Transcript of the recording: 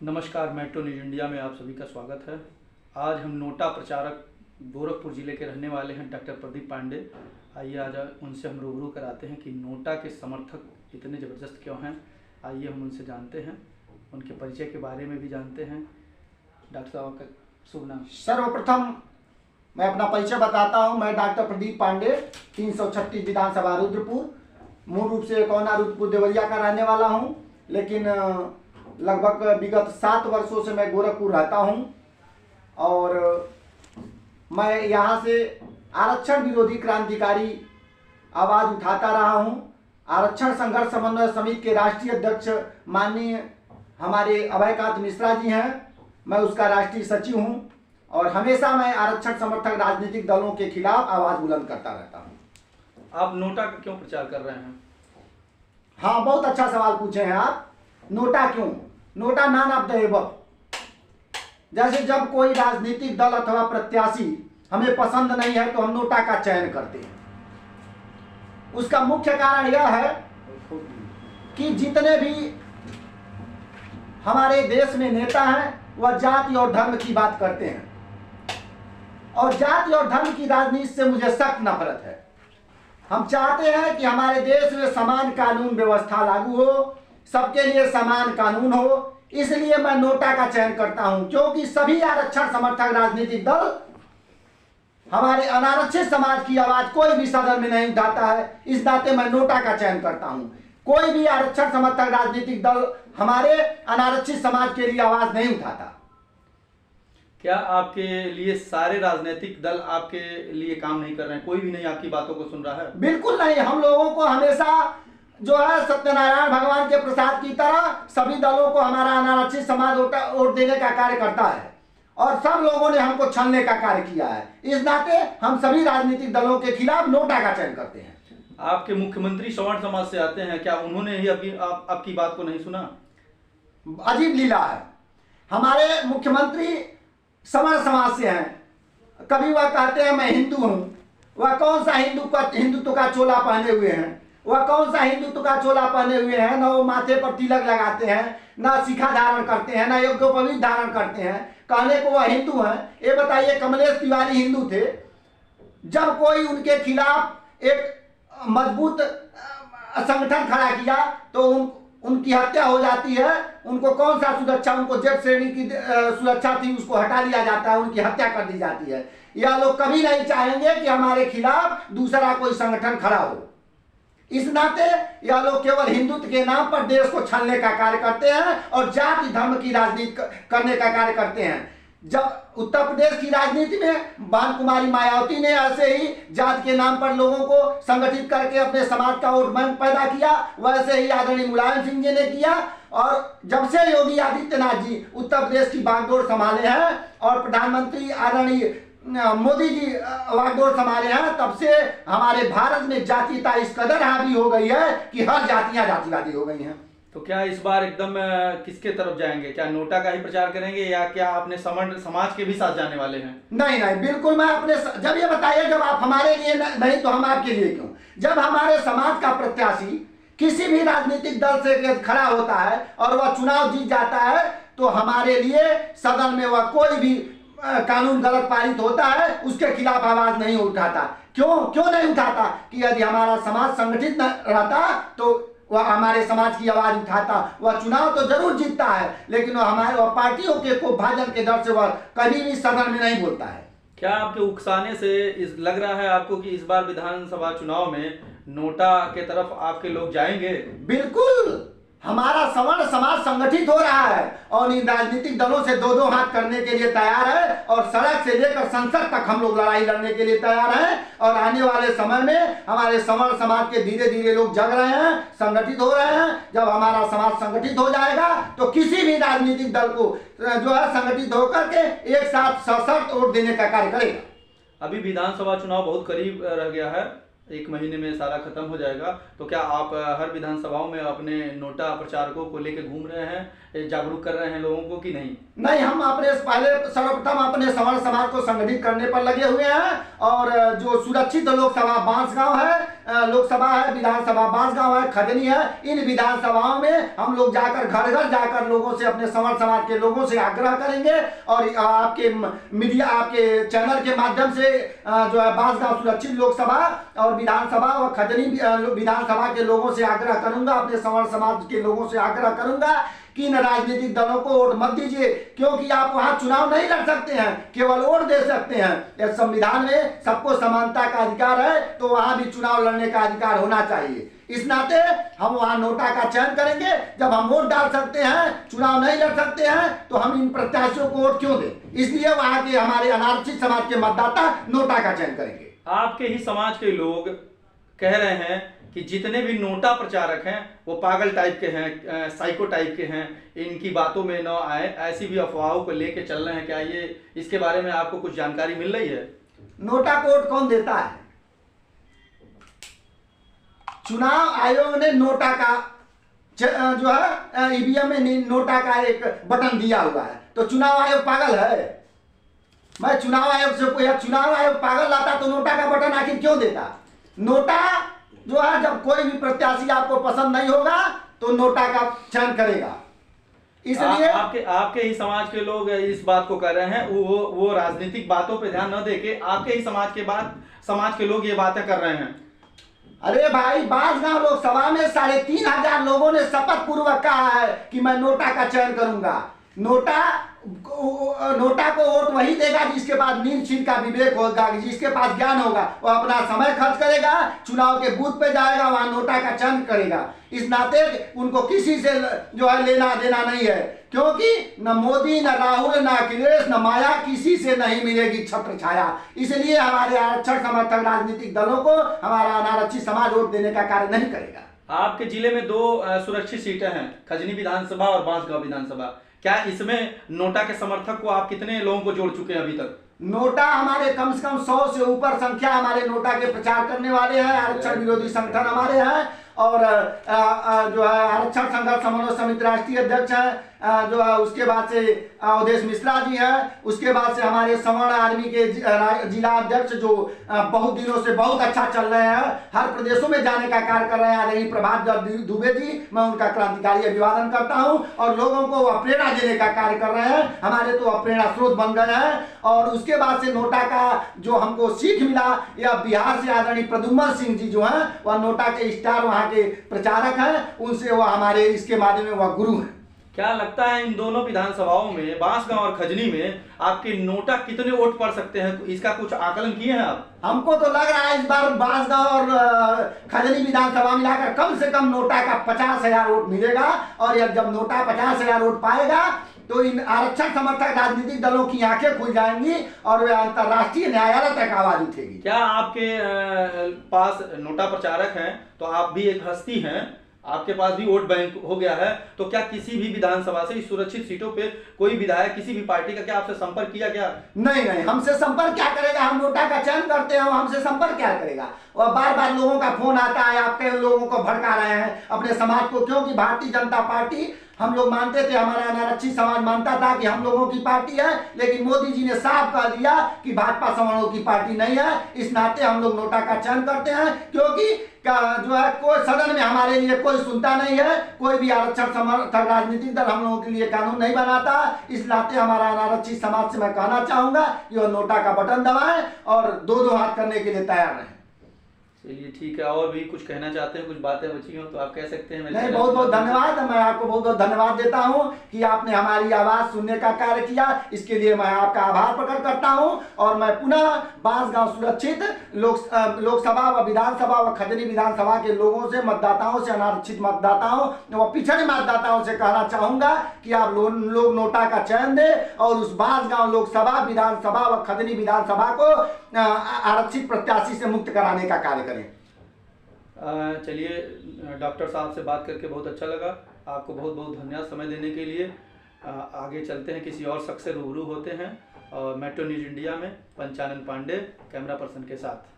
नमस्कार, metro news India में आप सभी का स्वागत है। आज हम नोटा प्रचारक गोरखपुर जिले के रहने वाले हैं डॉक्टर प्रदीप पांडे। आइए आज उनसे हम रूबरू कराते हैं कि नोटा के समर्थक इतने ज़बरदस्त क्यों हैं। आइए हम उनसे जानते हैं, उनके परिचय के बारे में भी जानते हैं। डॉक्टर साहब का शुभ नाम। सर्वप्रथम मैं अपना परिचय बताता हूं। मैं डॉक्टर प्रदीप पांडे, 336 विधानसभा रुद्रपुर, मूल रूप से कौना रुद्रपुर देवरिया का रहने वाला हूं, लेकिन लगभग विगत 7 वर्षों से मैं गोरखपुर रहता हूं। और मैं यहां से आरक्षण विरोधी क्रांतिकारी आवाज़ उठाता रहा हूं। आरक्षण संघर्ष समन्वय समिति के राष्ट्रीय अध्यक्ष माननीय हमारे अभयकांत मिश्रा जी हैं, मैं उसका राष्ट्रीय सचिव हूं और हमेशा मैं आरक्षण समर्थक राजनीतिक दलों के खिलाफ आवाज़ बुलंद करता रहता हूं। आप नोटा का क्यों प्रचार कर रहे हैं? हाँ, बहुत अच्छा सवाल पूछे हैं आप। नोटा क्यों? NOTA none of the above. जैसे जब कोई राजनीतिक दल अथवा प्रत्याशी हमें पसंद नहीं है तो हम नोटा का चयन करते हैं। उसका मुख्य कारण यह है कि जितने भी हमारे देश में नेता हैं वह जाति और धर्म की बात करते हैं, और जाति और धर्म की राजनीति से मुझे सख्त नफरत है। हम चाहते हैं कि हमारे देश में समान कानून व्यवस्था लागू हो, सबके लिए समान कानून हो। इसलिए मैं नोटा का चयन करता हूं, क्योंकि सभी आरक्षण समर्थक राजनीतिक दल हमारे अनारक्षित समाज की आवाज कोई भी सदन में नहीं उठाता है। इस नाते मैं नोटा का चयन करता हूं। कोई भी आरक्षण समर्थक राजनीतिक दल हमारे अनारक्षित समाज के लिए आवाज नहीं उठाता। क्या आपके लिए सारे राजनीतिक दल आपके लिए काम नहीं कर रहे हैं? कोई भी नहीं आपकी बातों को सुन रहा है? बिल्कुल नहीं। हम लोगों को हमेशा जो है सत्यनारायण भगवान के प्रसाद की तरह सभी दलों को हमारा अनारक्षित समाज वोट देने का कार्य करता है, और सब लोगों ने हमको छलने का कार्य किया है। इस नाते हम सभी राजनीतिक दलों के खिलाफ नोटा का चयन करते हैं। आपके मुख्यमंत्री सवर्ण समाज से आते हैं, क्या उन्होंने ही आपकी बात को नहीं सुना? अजीब लीला है। हमारे मुख्यमंत्री सवर्ण समाज से हैं। कभी वह कहते हैं मैं हिंदू हूं। वह कौन सा हिंदुत्व का चोला पहने हुए हैं? वह कौन सा हिंदुत्व का चोला पहने हुए हैं? न वो माथे पर तिलक लगाते हैं, न शिखा धारण करते हैं, न यज्ञोपवीत धारण करते हैं। कहने को वह हिंदू हैं। ये बताइए, कमलेश तिवारी हिंदू थे। जब कोई उनके खिलाफ एक मजबूत संगठन खड़ा किया तो उनकी हत्या हो जाती है। उनको कौन सा सुरक्षा, उनको जेड श्रेणी की सुरक्षा थी, उसको हटा लिया जाता है, उनकी हत्या कर दी जाती है। यह लोग कभी नहीं चाहेंगे कि हमारे खिलाफ दूसरा कोई संगठन खड़ा हो। इस नाते यह लोग केवल हिंदुत्व के नाम पर देश को छलने का कार्य करते हैं और जाति धर्म की राजनीति करने का कार्य करते हैं। जब उत्तर प्रदेश की राजनीति में बाल कुमारी मायावती ने ऐसे ही जाति के नाम पर लोगों को संगठित करके अपने समाज का वोट बैंक पैदा किया, वैसे ही आदरणीय मुलायम सिंह जी ने किया। और जब से योगी आदित्यनाथ जी उत्तर प्रदेश की बागडोर संभाले हैं और प्रधानमंत्री आदरणीय मोदी जी बागडोर संभाले हैं, तब से हमारे भारत में जातीयता इस कदर हावी हो गई है कि हर जातियां जातिवादी हो गई हैं। तो क्या इस बार एकदम किसके तरफ जाएंगे? क्या नोटा का ही प्रचार करेंगे या क्या अपने समाज के भी साथ जाने वाले हैं? नहीं नहीं, बिल्कुल मैं अपने, जब ये बताइए, जब आप हमारे लिए नहीं तो हम आपके लिए क्यों? जब हमारे समाज का प्रत्याशी किसी भी राजनीतिक दल से खड़ा होता है और वह चुनाव जीत जाता है तो हमारे लिए सदन में वह कोई भी कानून गलत पारित होता है उसके खिलाफ आवाज नहीं उठाता। क्यों नहीं उठाता? कि यदि हमारा समाज संगठित न रहता तो वह हमारे समाज की आवाज उठाता। वह चुनाव तो जरूर जीतता है, लेकिन वह पार्टियों के को भाजन के डर से वह कभी भी सदन में नहीं बोलता है। क्या आपके उकसाने से लग रहा है आपको कि इस बार विधानसभा चुनाव में नोटा के तरफ आपके लोग जाएंगे? बिल्कुल। हमारा सवर्ण समाज संगठित हो रहा है और इन राजनीतिक दलों से दो हाथ करने के लिए तैयार है, और सड़क से लेकर संसद तक हम लोग लड़ाई लड़ने के लिए तैयार हैं। और आने वाले समय में हमारे सवर्ण समाज के धीरे धीरे लोग जग रहे हैं, संगठित हो रहे हैं। जब हमारा समाज संगठित हो जाएगा तो किसी भी राजनीतिक दल को जो है संगठित होकर के एक साथ सशक्त वोट देने का कार्य करेगा। अभी विधानसभा चुनाव बहुत करीब रह गया है, 1 महीने में सारा खत्म हो जाएगा। तो क्या आप हर विधानसभाओं में अपने नोटा प्रचारकों को लेकर घूम रहे हैं, जागरूक कर रहे हैं लोगों को कि नहीं? नहीं, हम अपने पहले सर्वप्रथम अपने सवर्ण समाज को संगठित करने पर लगे हुए हैं। और जो सुरक्षित लोकसभा बांसगांव है, लोकसभा है, विधानसभा बांसगांव है, खजनी है, इन विधानसभाओं में हम लोग जाकर घर घर जाकर लोगों से, अपने संवर समाज के लोगों से आग्रह करेंगे और आपके मीडिया, आपके चैनल के माध्यम से जो है बांसगांव सुरक्षित लोकसभा और विधानसभा और खजनी विधानसभा के लोगों से आग्रह करूंगा, अपने संवर समाज के लोगों से आग्रह करूंगा कि इन राजनीतिक दलों को वोट मत दीजिए, क्योंकि आप वहां चुनाव नहीं लड़ सकते हैं, केवल वोट दे सकते हैं। इस संविधान में सबको समानता का अधिकार है, तो वहां भी चुनाव लड़ने का अधिकार होना चाहिए। इस नाते हम वहां नोटा का चयन करेंगे। जब हम वोट डाल सकते हैं, चुनाव नहीं लड़ सकते हैं, तो हम इन प्रत्याशियों को वोट क्यों दें? इसलिए वहां के हमारे अनारक्षित समाज के मतदाता नोटा का चयन करेंगे। आपके ही समाज के लोग कह रहे हैं कि जितने भी नोटा प्रचारक हैं वो पागल टाइप के हैं, साइको टाइप के हैं, इनकी बातों में न आए, ऐसी भी अफवाहों को लेके चल रहे हैं। क्या ये इसके बारे में आपको कुछ जानकारी मिल रही है? नोटा को वोट कौन देता है? चुनाव आयोग ने नोटा का जो है ईवीएम में नोटा का एक बटन दिया हुआ है, तो चुनाव आयोग पागल है? मैं चुनाव आयोग से पूछा, चुनाव आयोग पागल लाता तो नोटा का बटन आखिर क्यों देता? नोटा जो है, जब कोई भी प्रत्याशी आपको पसंद नहीं होगा तो नोटा का चयन करेगा। इसलिए आपके ही समाज के लोग इस बात को कर रहे हैं, वो राजनीतिक बातों पे ध्यान न देके आपके ही समाज के लोग ये बातें कर रहे हैं। अरे भाई, बांसगांव लोकसभा में 3,500 लोगों ने शपथ पूर्वक कहा है कि मैं नोटा का चयन करूंगा। नोटा को वोट वही देगा जिसके पास नील का विवेक होगा, जिसके पास ज्ञान होगा। वो अपना समय खर्च करेगा, चुनाव के बूथ पे जाएगा, वहां नोटा का चयन करेगा। इस नाते उनको किसी से जो है लेना देना नहीं है, क्योंकि न मोदी, न राहुल, न अखिलेश, न माया, किसी से नहीं मिलेगी छत्र छाया। इसलिए हमारे आरक्षण समर्थक राजनीतिक दलों को हमारा अनारक्षित समाज वोट देने का कार्य नहीं करेगा। आपके जिले में 2 सुरक्षित सीटें हैं, खजनी विधानसभा और बांसगांव विधानसभा। क्या इसमें नोटा के समर्थक को आप कितने लोगों को जोड़ चुके हैं अभी तक? नोटा हमारे कम से कम 100 से ऊपर संख्या हमारे नोटा के प्रचार करने वाले हैं। आरक्षण विरोधी संगठन हमारे हैं और जो है आरक्षण संघर्ष समन्वय समिति राष्ट्रीय अध्यक्ष है, जो है उसके बाद से अवधेश मिश्रा जी हैं, उसके बाद से हमारे सवर्ण आर्मी के जिला अध्यक्ष जो बहुत दिनों से बहुत अच्छा चल रहे हैं, हर प्रदेशों में जाने का कार्य कर रहे हैं, आदरणीय प्रभात दुबे जी, मैं उनका क्रांतिकारी अभिवादन करता हूं और लोगों को प्रेरणा देने का कार्य कर रहे हैं। हमारे तो प्रेरणा स्रोत बन गए हैं। और उसके बाद से नोटा का जो हमको सीख मिला, या बिहार से आदरणीय प्रद्युम्न सिंह जी जो हैं, वह नोटा के स्टार वहां के प्रचारक हैं, उनसे वह हमारे इसके माध्यम में वह गुरु हैं। क्या लगता है इन दोनों विधानसभाओं में, बांसगांव और खजनी में, आपके नोटा कितने वोट पड़ सकते हैं? इसका कुछ आकलन किए हैं आप? हमको तो लग रहा है इस बार बांसगांव और खजनी विधानसभा मिलाकर कम से कम नोटा का 50,000 वोट मिलेगा। और जब नोटा 50,000 वोट पाएगा तो इन आरक्षण समर्थक राजनीतिक दलों की आंखें खुल जाएंगी और वे अंतर्राष्ट्रीय न्यायालय तक आवाज उठेगी। क्या आपके पास नोटा प्रचारक हैं, तो आप भी एक हस्ती हैं, आपके पास भी वोट बैंक हो गया है, तो क्या किसी भी विधानसभा से इस सुरक्षित सीटों पे कोई विधायक किसी भी पार्टी का क्या आपसे संपर्क किया क्या? नहीं, हमसे संपर्क क्या करेगा? हम नोटा का चयन करते हैं, हमसे संपर्क क्या करेगा? और बार बार लोगों का फोन आता है, आपके लोगों को भड़का रहे हैं अपने समाज को, क्योंकि भारतीय जनता पार्टी हम लोग मानते थे, हमारा अनारक्षित समाज मानता था कि हम लोगों की पार्टी है, लेकिन मोदी जी ने साफ कह दिया कि भाजपा सवर्णों की पार्टी नहीं है। इस नाते हम लोग नोटा का चयन करते हैं, क्योंकि जो है कोई सदन में हमारे लिए कोई सुनता नहीं है, कोई भी आरक्षण समर्थक राजनीतिक दल हम लोगों के लिए कानून नहीं बनाता। इस नाते हमारा अनारक्षित समाज से मैं कहना चाहूंगा कि वो नोटा का बटन दबाएं और 2-2 हाथ करने के लिए तैयार रहें। चलिए ठीक है, और भी कुछ कहना चाहते हैं, कुछ बातें बची हो तो आप कह सकते हैं। नहीं, बहुत बहुत धन्यवाद। मैं आपको बहुत बहुत धन्यवाद देता हूं कि आपने हमारी आवाज सुनने का कार्य किया, इसके लिए मैं आपका आभार प्रकट करता हूं। और मैं पुनः बांसगांव सुरक्षित लोकसभा व विधानसभा व खजनी विधानसभा के लोगों से, मतदाताओं से, अनारक्षित मतदाताओं व पिछड़े मतदाताओं से कहना चाहूंगा कि आप लोग नोटा का चयन दें और उस बांसगांव लोकसभा, विधानसभा व खजनी विधानसभा को आरक्षित प्रत्याशी से मुक्त कराने का कार्य करें। चलिए, डॉक्टर साहब से बात करके बहुत अच्छा लगा। आपको बहुत बहुत धन्यवाद समय देने के लिए। आगे चलते हैं, किसी और शख्स से रूबरू होते हैं और मेट्रो न्यूज इंडिया में पंचानन पांडे कैमरा पर्सन के साथ।